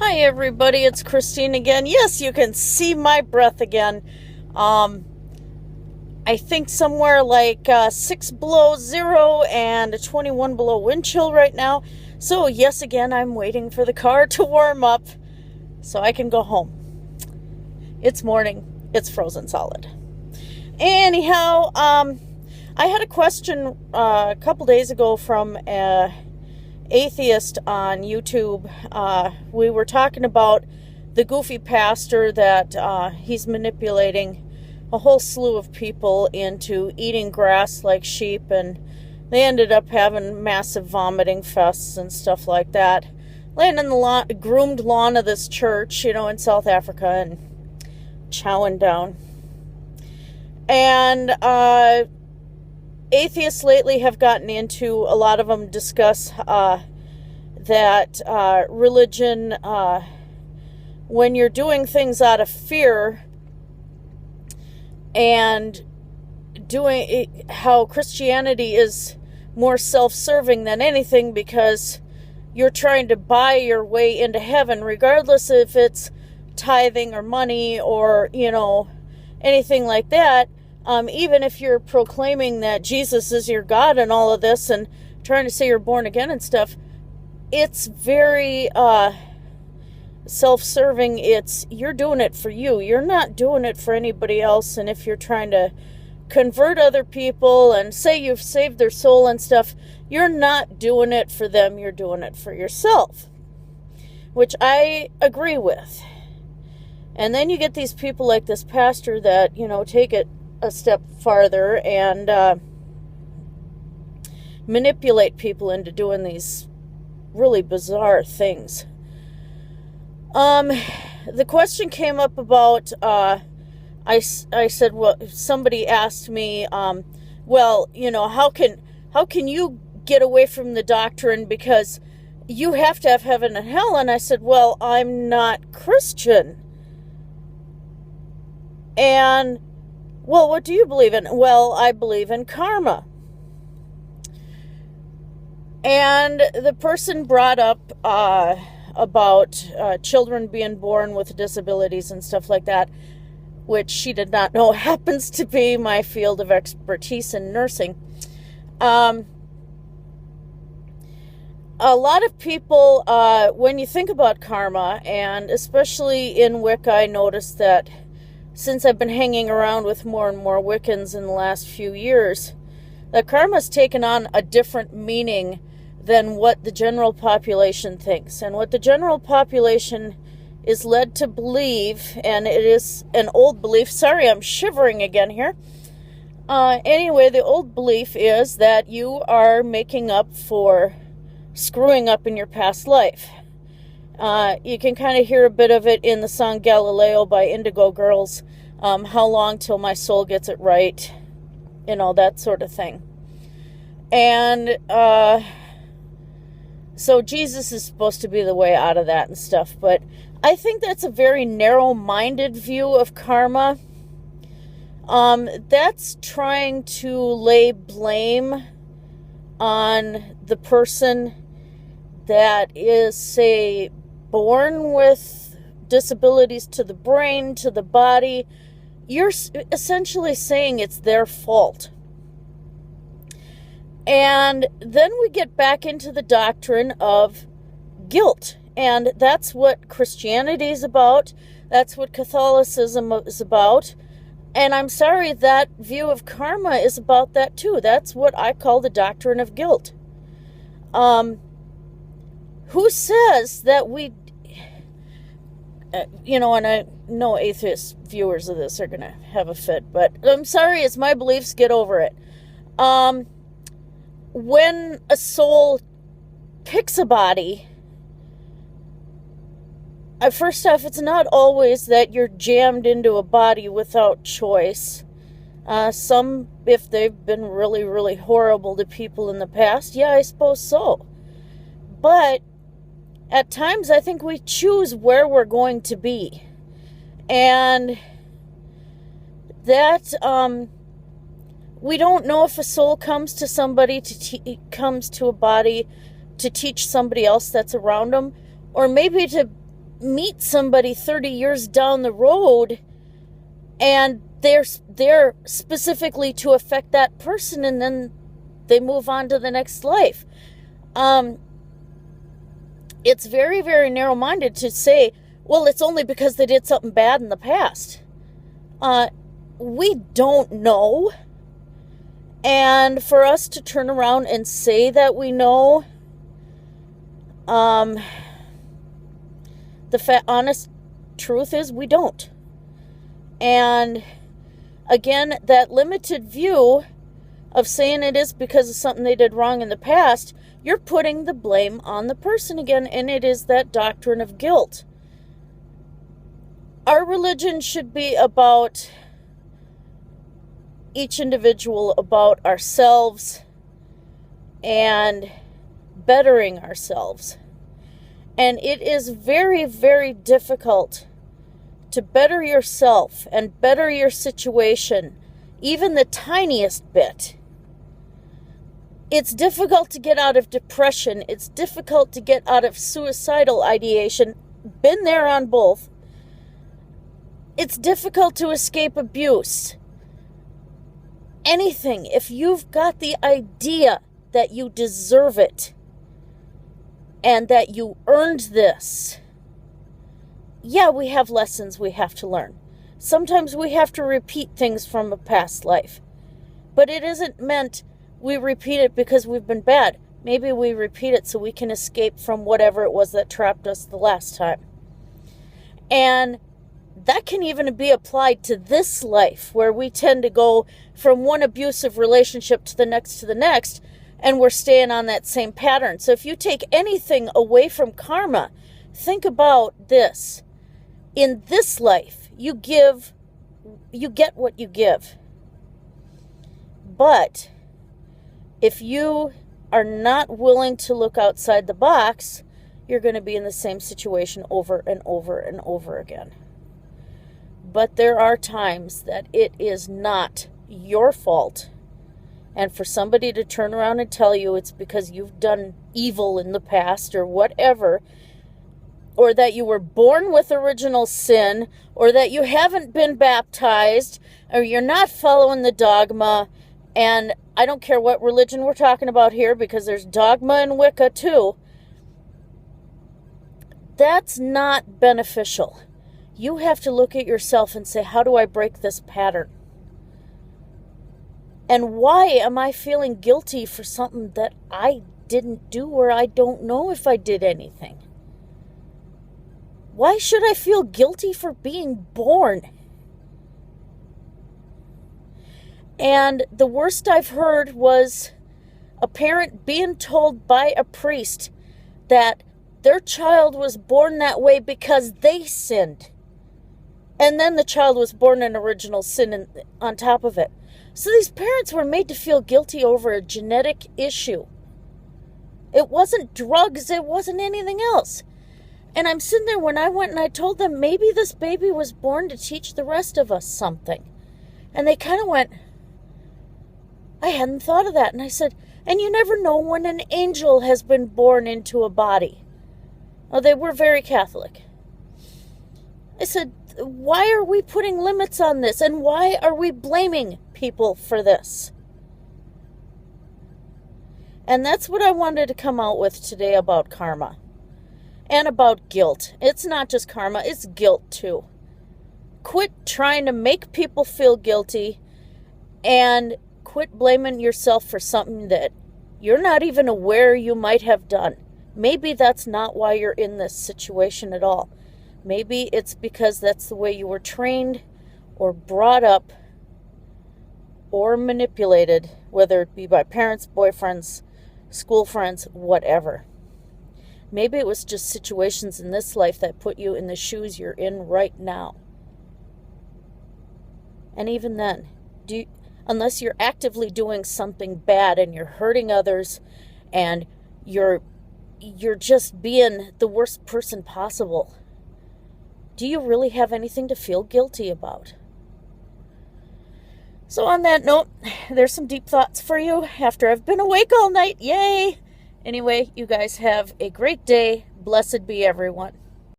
Hi everybody, it's Christine again. Yes, you can see my breath again. I think somewhere like 6 below zero and a 21 below wind chill right now. So yes, again, I'm waiting for the car to warm up so I can go home. It's morning. It's frozen solid. Anyhow, I had a question a couple days ago from atheist on YouTube. We were talking about the goofy pastor that he's manipulating a whole slew of people into eating grass like sheep, and they ended up having massive vomiting fests and stuff like that, laying in the groomed lawn of this church, in South Africa, and chowing down. And atheists lately have gotten into, a lot of them discuss that religion, when you're doing things out of fear, and doing it, how Christianity is more self-serving than anything, because you're trying to buy your way into heaven, regardless if it's tithing or money or anything like that. Even if you're proclaiming that Jesus is your God and all of this, and trying to say you're born again and stuff, it's very self-serving. You're doing it for you. You're not doing it for anybody else. And if you're trying to convert other people and say you've saved their soul and stuff, you're not doing it for them. You're doing it for yourself, which I agree with. And then you get these people like this pastor that, take it a step farther and manipulate people into doing these really bizarre things. The question came up about, I said, well, somebody asked me, how can you get away from the doctrine, because you have to have heaven and hell? And I said, well, I'm not Christian. And, well, what do you believe in? Well, I believe in karma. And the person brought up about children being born with disabilities and stuff like that, which she did not know happens to be my field of expertise in nursing. A lot of people, when you think about karma, and especially in Wicca, I noticed that since I've been hanging around with more and more Wiccans in the last few years, that karma's taken on a different meaning than what the general population thinks. And what the general population is led to believe, and it is an old belief. Sorry, I'm shivering again here. Anyway, the old belief is that you are making up for screwing up in your past life. You can kind of hear a bit of it in the song Galileo by Indigo Girls. How long till my soul gets it right? That sort of thing. And so Jesus is supposed to be the way out of that and stuff. But I think that's a very narrow-minded view of karma. That's trying to lay blame on the person that is, say, born with disabilities to the brain, to the body. You're essentially saying it's their fault. And then we get back into the doctrine of guilt. And that's what Christianity is about. That's what Catholicism is about. And I'm sorry, that view of karma is about that too. That's what I call the doctrine of guilt. Who says that we, and I know atheist viewers of this are going to have a fit, but I'm sorry, it's my beliefs, get over it. When a soul picks a body, first off, it's not always that you're jammed into a body without choice. Some, if they've been really, really horrible to people in the past, yeah, I suppose so. But at times, I think we choose where we're going to be. And that, we don't know if a soul comes to somebody, comes to a body to teach somebody else that's around them, or maybe to meet somebody 30 years down the road and they're specifically to affect that person, and then they move on to the next life. It's very, very narrow-minded to say, well, it's only because they did something bad in the past. We don't know. And for us to turn around and say that we know, the honest truth is we don't. And again, that limited view of saying it is because of something they did wrong in the past, you're putting the blame on the person again, and it is that doctrine of guilt. Our religion should be about each individual, about ourselves, and bettering ourselves. And it is very, very difficult to better yourself and better your situation, even the tiniest bit. It's difficult to get out of depression. It's difficult to get out of suicidal ideation. Been there on both. It's difficult to escape abuse. Anything, if you've got the idea that you deserve it and that you earned this, yeah, we have lessons we have to learn. Sometimes we have to repeat things from a past life. But it isn't meant we repeat it because we've been bad. Maybe we repeat it so we can escape from whatever it was that trapped us the last time. And that can even be applied to this life, where we tend to go from one abusive relationship to the next, and we're staying on that same pattern. So if you take anything away from karma, think about this. In this life, you get what you give. But if you are not willing to look outside the box, you're going to be in the same situation over and over and over again. But there are times that it is not your fault. And for somebody to turn around and tell you it's because you've done evil in the past or whatever, or that you were born with original sin, or that you haven't been baptized, or you're not following the dogma, and I don't care what religion we're talking about here, because there's dogma in Wicca too, that's not beneficial. You have to look at yourself and say, how do I break this pattern? And why am I feeling guilty for something that I didn't do, or I don't know if I did anything? Why should I feel guilty for being born? And the worst I've heard was a parent being told by a priest that their child was born that way because they sinned. And then the child was born in original sin on top of it. So these parents were made to feel guilty over a genetic issue. It wasn't drugs. It wasn't anything else. And I'm sitting there when I went and I told them, maybe this baby was born to teach the rest of us something. And they kind of went, I hadn't thought of that. And I said, and you never know when an angel has been born into a body. Oh, they were very Catholic. I said, why are we putting limits on this? And why are we blaming people for this? And that's what I wanted to come out with today about karma. And about guilt. It's not just karma, it's guilt too. Quit trying to make people feel guilty, and quit blaming yourself for something that you're not even aware you might have done. Maybe that's not why you're in this situation at all. Maybe it's because that's the way you were trained or brought up or manipulated, whether it be by parents, boyfriends, school friends, whatever. Maybe it was just situations in this life that put you in the shoes you're in right now. And even then, unless you're actively doing something bad and you're hurting others and you're just being the worst person possible, do you really have anything to feel guilty about? So on that note, there's some deep thoughts for you after I've been awake all night. Yay! Anyway, you guys have a great day. Blessed be everyone.